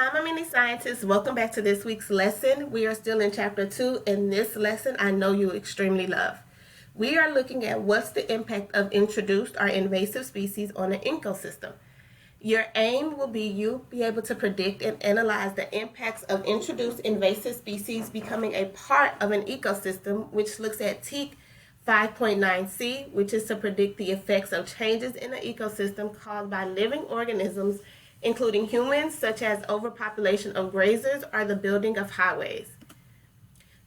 Hi, my mini scientists. Welcome back to this week's lesson. We are still in chapter 2, and this lesson I know you extremely love. We are looking at what's the impact of introduced or invasive species on an ecosystem. Your aim will be able to predict and analyze the impacts of introduced invasive species becoming a part of an ecosystem, which looks at TEAC 5.9c, which is to predict the effects of changes in an ecosystem caused by living organisms, including humans, such as overpopulation of grazers or the building of highways.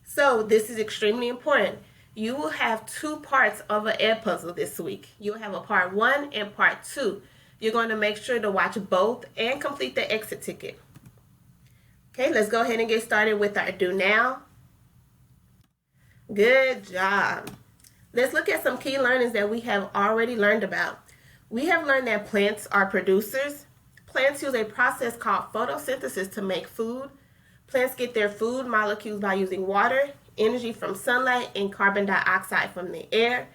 So this is extremely important. You will have two parts of an egg puzzle this week. You'll have a part 1 and part 2. You're going to make sure to watch both and complete the exit ticket. Okay, let's go ahead and get started with our do now. Good job. Let's look at some key learnings that we have already learned about. We have learned that plants are producers. Plants use a process called photosynthesis to make food. Plants get their food molecules by using water, energy from sunlight, and carbon dioxide from the air.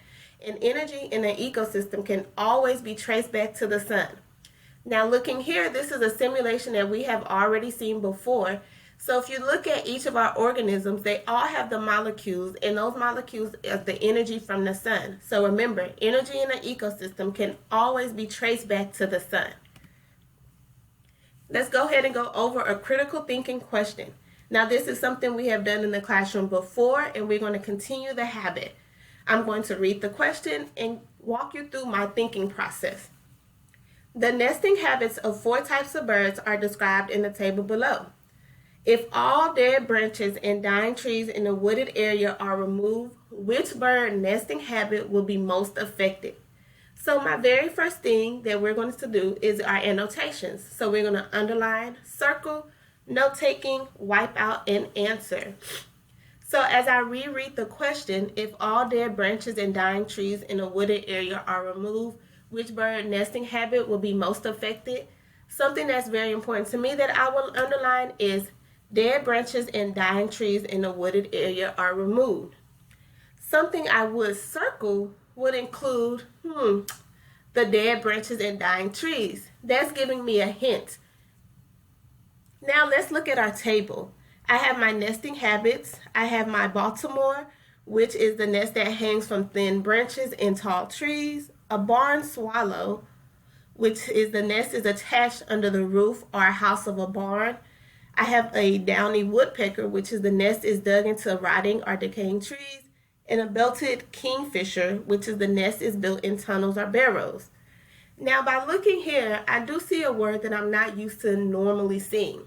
And energy in an ecosystem can always be traced back to the sun. Now looking here, this is a simulation that we have already seen before. So if you look at each of our organisms, they all have the molecules, and those molecules are the energy from the sun. So remember, energy in an ecosystem can always be traced back to the sun. Let's go ahead and go over a critical thinking question. Now this is something we have done in the classroom before, and we're going to continue the habit. I'm going to read the question and walk you through my thinking process. The nesting habits of 4 types of birds are described in the table below. If all dead branches and dying trees in a wooded area are removed, which bird nesting habit will be most affected? So my very first thing that we're going to do is our annotations. So we're going to underline, circle, note-taking, wipe out, and answer. So as I reread the question, if all dead branches and dying trees in a wooded area are removed, which bird nesting habit will be most affected? Something that's very important to me that I will underline is dead branches and dying trees in a wooded area are removed. Something I would circle would include, the dead branches and dying trees. That's giving me a hint. Now let's look at our table. I have my nesting habits. I have my Baltimore, which is the nest that hangs from thin branches and tall trees. A barn swallow, which is the nest is attached under the roof or house of a barn. I have a downy woodpecker, which is the nest is dug into rotting or decaying trees. And a belted kingfisher, which is the nest is built in tunnels or barrows. Now by looking here, I do see a word that I'm not used to normally seeing.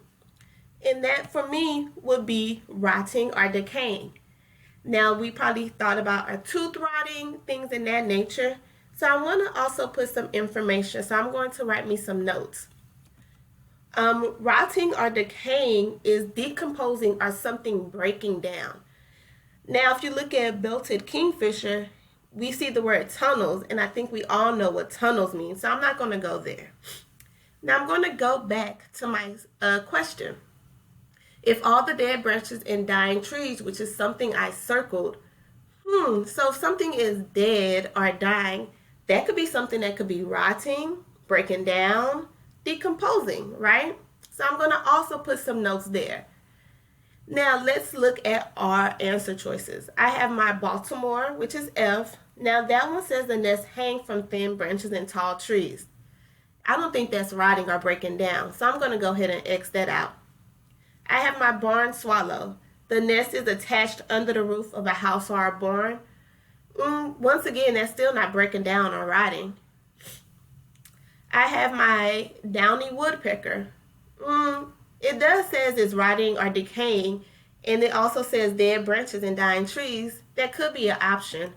And that for me would be rotting or decaying. Now we probably thought about our tooth rotting, things in that nature. So I want to also put some information. So I'm going to write me some notes. Rotting or decaying is decomposing or something breaking down. Now, if you look at belted kingfisher, we see the word tunnels, and I think we all know what tunnels mean, so I'm not going to go there. Now, I'm going to go back to my question. If all the dead branches and dying trees, which is something I circled, so if something is dead or dying, that could be something that could be rotting, breaking down, decomposing, right? So I'm going to also put some notes there. Now let's look at our answer choices. I have my Baltimore, which is F. Now that one says the nest hang from thin branches and tall trees. I don't think that's rotting or breaking down, so I'm going to go ahead and X that out. I have my barn swallow. The nest is attached under the roof of a house or a barn. Once again, that's still not breaking down or rotting. I have my downy woodpecker. It does says it's rotting or decaying, and it also says dead branches and dying trees. That could be an option.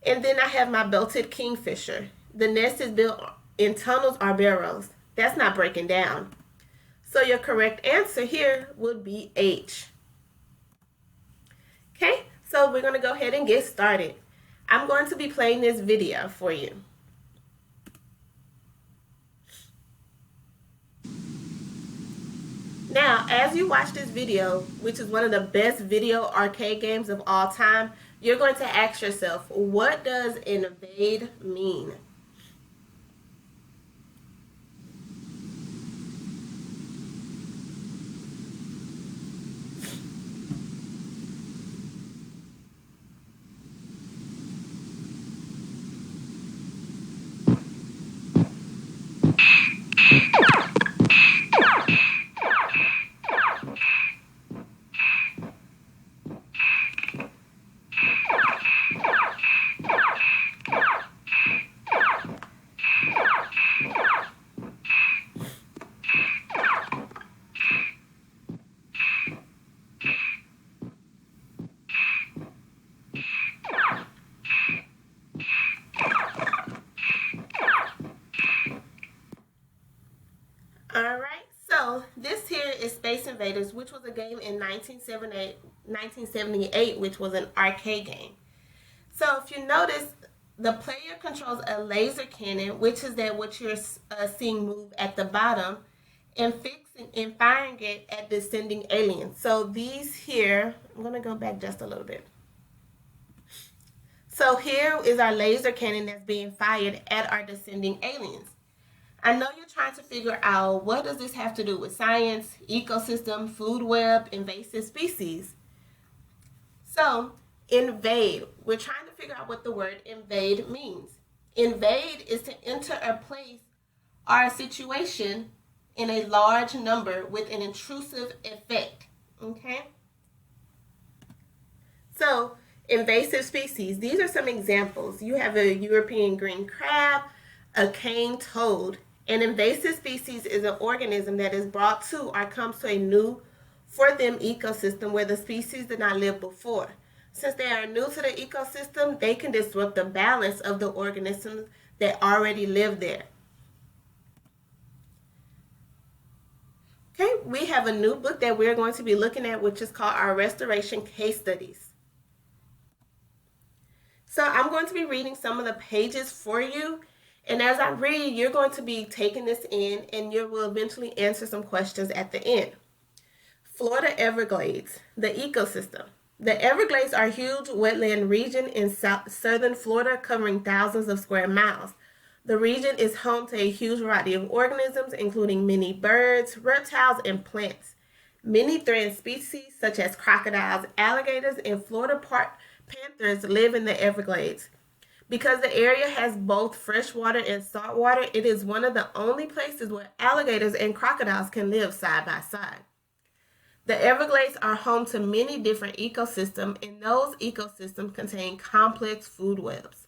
And then I have my belted kingfisher. The nest is built in tunnels or barrows. That's not breaking down. So your correct answer here would be H. Okay, so we're going to go ahead and get started. I'm going to be playing this video for you. Now, as you watch this video, which is one of the best video arcade games of all time, you're going to ask yourself, what does invade mean? So this here is Space Invaders, which was a game in 1978, which was an arcade game. So if you notice, the player controls a laser cannon, which is that what you're seeing move at the bottom, and fixing and firing it at descending aliens. So these here, I'm gonna go back just a little bit. So here is our laser cannon that's being fired at our descending aliens. I know you're trying to figure out, what does this have to do with science, ecosystem, food web, invasive species? So, invade. We're trying to figure out what the word invade means. Invade is to enter a place or a situation in a large number with an intrusive effect. Okay? So, invasive species. These are some examples. You have a European green crab, a cane toad. An invasive species is an organism that is brought to or comes to a new for them ecosystem where the species did not live before. Since they are new to the ecosystem, they can disrupt the balance of the organisms that already live there. Okay, we have a new book that we're going to be looking at, which is called our Restoration Case Studies. So I'm going to be reading some of the pages for you. And as I read, you're going to be taking this in, and you will eventually answer some questions at the end. Florida Everglades, the ecosystem. The Everglades are a huge wetland region in southern Florida covering thousands of square miles. The region is home to a huge variety of organisms, including many birds, reptiles, and plants. Many threatened species, such as crocodiles, alligators, and Florida panthers, live in the Everglades. Because the area has both freshwater and saltwater, it is one of the only places where alligators and crocodiles can live side by side. The Everglades are home to many different ecosystems, and those ecosystems contain complex food webs.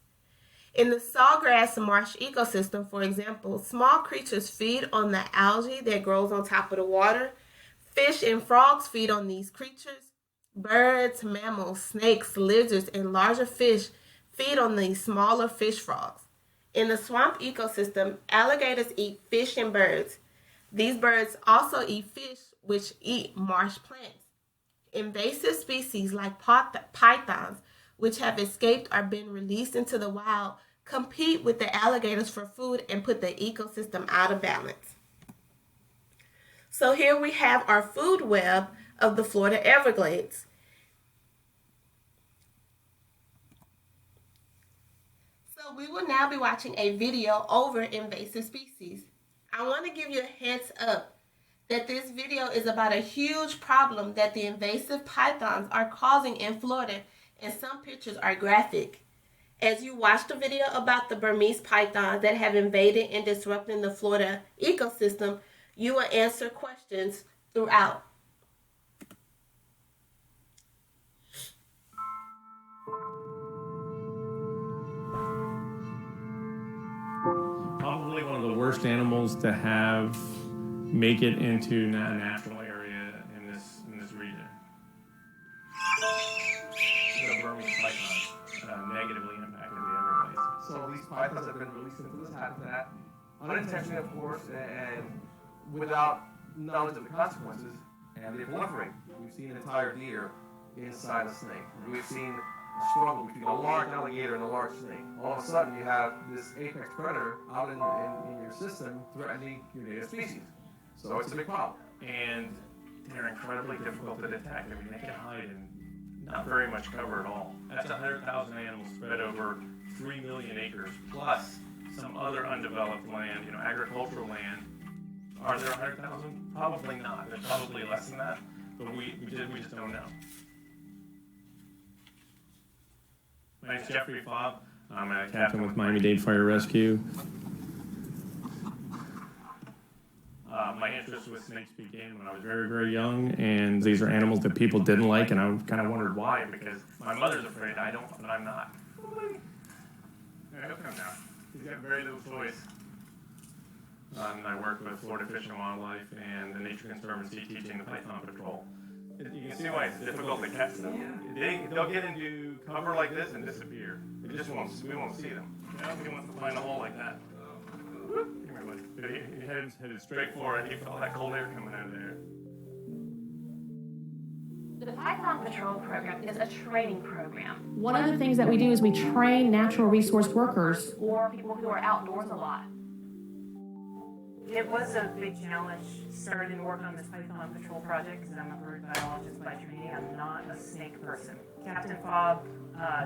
In the sawgrass marsh ecosystem, for example, small creatures feed on the algae that grows on top of the water. Fish and frogs feed on these creatures. Birds, mammals, snakes, lizards, and larger fish feed on these smaller fish frogs. In the swamp ecosystem, alligators eat fish and birds. These birds also eat fish, which eat marsh plants. Invasive species like pythons, which have escaped or been released into the wild, compete with the alligators for food and put the ecosystem out of balance. So here we have our food web of the Florida Everglades. So we will now be watching a video over invasive species. I want to give you a heads up that this video is about a huge problem that the invasive pythons are causing in Florida, and some pictures are graphic. As you watch the video about the Burmese pythons that have invaded and disrupted the Florida ecosystem, you will answer questions throughout. Probably one of the worst animals to have make it into a natural area in this region. The Burmese pythons negatively impacted the Everglades. So these pythons have been released into this habitat unintentionally, of course, and without knowledge of the consequences, and they proliferate. We've seen entire deer inside a snake. We've seen a struggle between a large alligator and a large snake. All of a sudden, you have this apex predator out in your system threatening your native species. So it's a big problem. And they're incredibly difficult to detect. I mean, they can hide in not very much cover at all. That's 100,000 animals spread over 3 million acres, plus some other undeveloped land, agricultural land. Are there 100,000? Probably not. There's probably less than that, but we just don't know. My name's Jeffrey Fobb. I'm a captain with Miami-Dade Fire Rescue. My interest with snakes began when I was very, very young, and these are animals that people didn't like, and I kind of wondered why, because my mother's afraid I don't, but I'm not. Yeah, he'll come now. He's got very little choice. I work with Florida Fish and Wildlife and the Nature Conservancy teaching the Python Patrol. You can see why it's difficult to catch them. They'll get into cover like this and disappear. We won't see them. He wants to find a hole like that. Come here, but he headed straight for it. He felt that cold air coming out of there. The Python Patrol program is a training program. One of the things that we do is we train natural resource workers or people who are outdoors a lot. It was a big challenge starting to work on this Python Patrol project because I'm a bird biologist by training. I'm not a snake person. Captain Fobb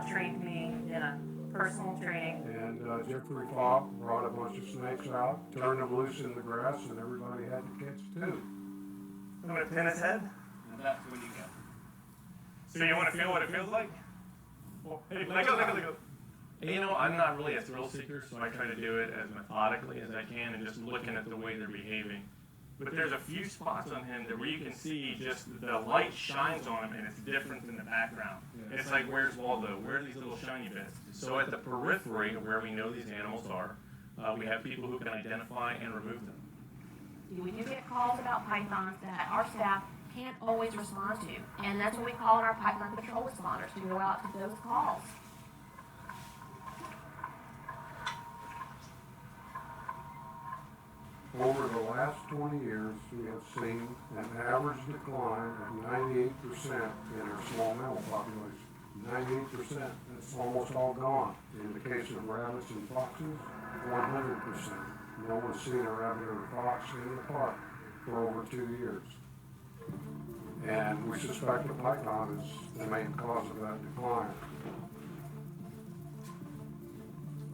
trained me in a personal training. And Jeffrey Fobb brought a bunch of snakes out, turned them loose in the grass, and everybody had to catch two. I'm going to pin his head, and that's when you go. So you want to feel what it feels like? Well, hey, let go. And you know, I'm not really a thrill seeker, so I try to do it as methodically as I can and just looking at the way they're behaving. But there's a few spots on him that where you can see just the light shines on him and it's different than the background. Yeah. It's like, where's Waldo? Where are these little shiny bits? So at the periphery of where we know these animals are, we have people who can identify and remove them. We do get calls about pythons that our staff can't always respond to. And that's what we call in our Python Patrol responders to go out to those calls. Over the last 20 years, we have seen an average decline of 98% in our small mammal population. 98%. That's almost all gone. In the case of rabbits and foxes, 100%. No one's seen a rabbit or a fox in the park for over 2 years. And we suspect the python is the main cause of that decline.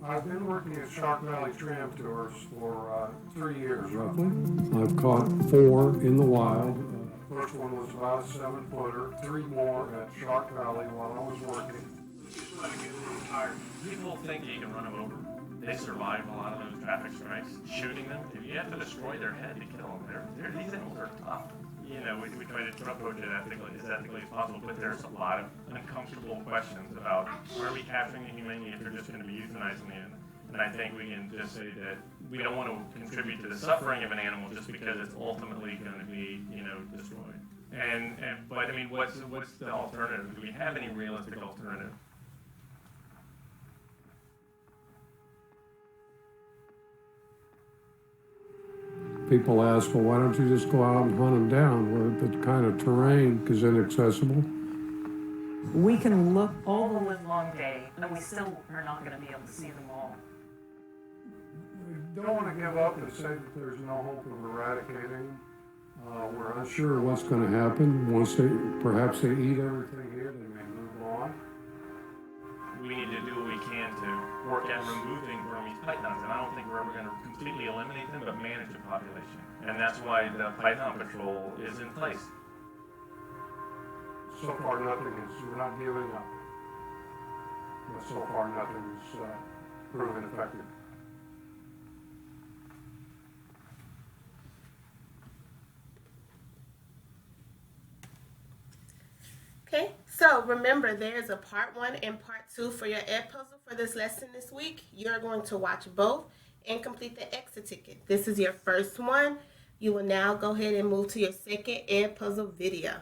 I've been working at Shark Valley Tram Tours for 3 years roughly. I've caught 4 in the wild. First one was about a 7-footer, 3 more at Shark Valley while I was working. People think you can run them over. They survive a lot of those traffic strikes. Shooting them, if you have to destroy their head to kill them, these animals are tough. You know, we try to approach it as ethically as possible, but there's a lot of uncomfortable questions about, are we capturing the humanity if they're just going to be euthanizing the animal? And I think we can just say that we don't want to contribute to the suffering of an animal just because it's ultimately going to be, you know, destroyed. But I mean, what's the alternative? Do we have any realistic alternative? People ask, well, why don't you just go out and hunt them down? Well, the kind of terrain is inaccessible. We can look all the live long day, and we still are not going to be able to see them all. We don't want to give up and say that there's no hope of eradicating. We're unsure what's going to happen. Once perhaps they eat everything here, they may move on. We need to do what we can to work at removing Burmese pythons, and I don't think we're ever going to completely eliminate them, but manage the population. And that's why the Python Patrol is in place. So far, we're not giving up. But so far, nothing's proven effective. Okay, so remember there's a part 1 and part 2 for your ed puzzle for this lesson this week. You're going to watch both and complete the exit ticket. This is your first one. You will now go ahead and move to your second ed puzzle video.